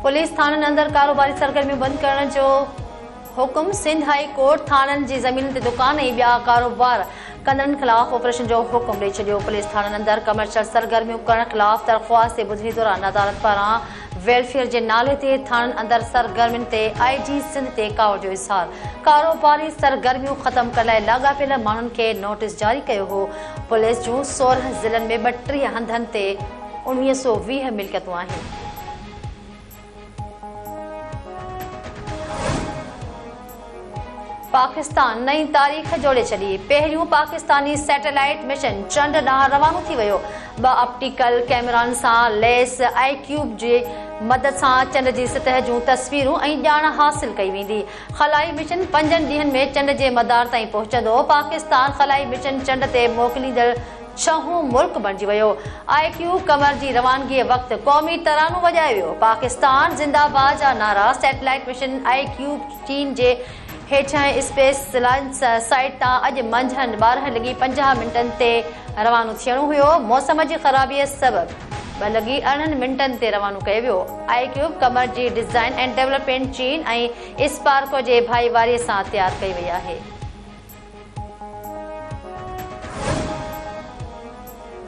Police थाननि अंदर कारोबारी सरगर्मियूं बंद करण जो हुकुम। सिंध हाई कोर्ट थाननि जी ज़मीन ते दुकान ऐं ॿिया कारोबार कंदड़नि खिलाफ़ ऑपरेशन जो हुकुम ॾेई छॾियो। पुलिस थाननि अंदर कमर्शियल सरगर्मियूं करण खिलाफ़ दरख़्वास्त ते ॿुधणी दौरान अदालत पारां वेलफेयर जे नाले ते थाननि अंदर सरगर्मियुनि ते IG सिंध ते कावड़ जो इज़हार। कारोबारी सरगर्मियूं ख़त्म करण लाइ लाॻापियल माण्हुनि खे नोटिस जारी कयो हो। पुलिस जूं 16 ज़िलनि में 32 हंधनि ते 1920 मिल्कियतूं आहिनि। पाकिस्तान नई तारीख़ जोड़े छॾी। पहिरियों पाकिस्तानी सैटेलाइट मिशन चंड ॾांहुं रवानो थी वियो। 2 ऑप्टिकल कैमरानि सां लैस iCube जे मदद सां चंड जी सतह जूं तस्वीरूं ऐं ॼाण हासिल कई वेंदी। ख़लाई मिशन 5 ॾींहनि में चंड जे मदार ताईं पहुचंदो। पाकिस्तान ख़लाई मिशन चंड ते मोकिलींदड़ 6हों मुल्क बणिजी वियो। iCube कमर जी रवानगी वक़्तु क़ौमी तरानो वॼायो वियो। पाकिस्तान ज़िंदाबाद जा नारा। सैटेलाइट मिशन iCube चीन जे हेठियां स्पेस साइट तां अॼु मंझंदि 12:50 ते रवानो थियणो हुयो। मौसम जी ख़राबीअ सबबि 2:18 ते रवानो कयो वियो। iCube कमर जी डिज़ाइन ऐं डेवलपमेंट चीन ऐं स्पार्को जे भाईवारीअ सां तयारु कई वई आहे।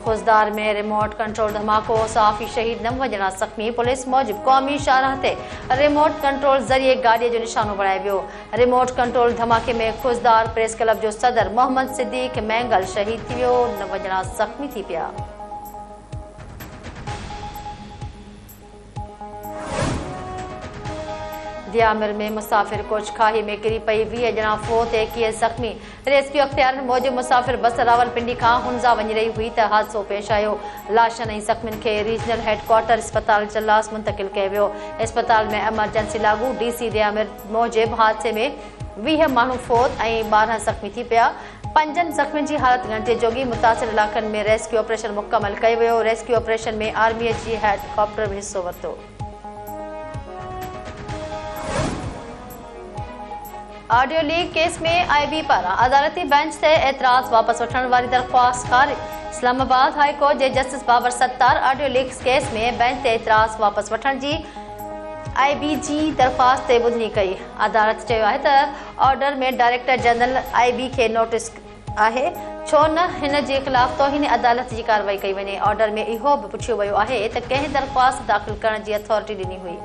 खुजदार में रिमोट कंट्रोल धमाको। सहाफ़ी शहीद, 9 ॼणा ज़ख़्मी। पुलिस मूजिबि क़ौमी शाहराह ते रिमोट कंट्रोल ज़रिए गाॾीअ जो निशानो बणायो वियो। रिमोट कंट्रोल धमाके में खुजदार प्रेस क्लब जो सदर मोहम्मद सिद्दीक़ मैंगल शहीद थी वियो। 9 ॼणा ज़ख़्मी थी पिया। दियामिर में मुसाफ़िर कोच खाई में किरी पई। 20 ॼणा फोत, 21 ज़ख़्मी। रेस्क्यू अख़्तियारनि मूजिबि मुसाफ़िर बस रावलपिंडी खां हुनज़ा वञी रही हुई त हादसो पेश आयो। लाशनि ऐं ज़ख़्मियुनि खे रीजनल हेडक्वार्टर अस्पताल चल्लास मुंतक़िल कयो वियो। अस्पताल में एमरजेंसी लागू। DC दियामिर मूजिबि हादसे में 20 माण्हू फोत ऐं 12 ज़ख़्मी थी पिया। 5 ज़ख़्मियुनि जी हालत ॻणिजे जोगी। मुतासिर इलाक़नि में रेस्क्यू ऑपरेशन मुकमल कयो वियो। रेस्क्यू ऑपरेशन में आर्मीअ जी हेलीकॉप्टर बि हिसो वरितो। ऑडियो लीक केस में IB पारां अदालती बेंच ते एतिराज़ वापसि वठण वारी दरख़्वास्त खारिज। इस्लामाबाद हाई कोर्ट जे justice Babar Sattar audio leak case में बेंच ते एतिराज़ वापसि वठण जी IB जी दरख़्वास्त ते ॿुधणी कई। अदालत चयो आहे त ऑर्डर में डायरेक्टर जनरल IB खे नोटिस आहे, छो न हिन जे ख़िलाफ़ तौहीन अदालत जी कार्रवाई कई वञे। ऑर्डर में इहो बि पुछियो वियो आहे त कंहिं दरख़्वास्त दाख़िल करण जी अथॉरिटी ॾिनी हुई।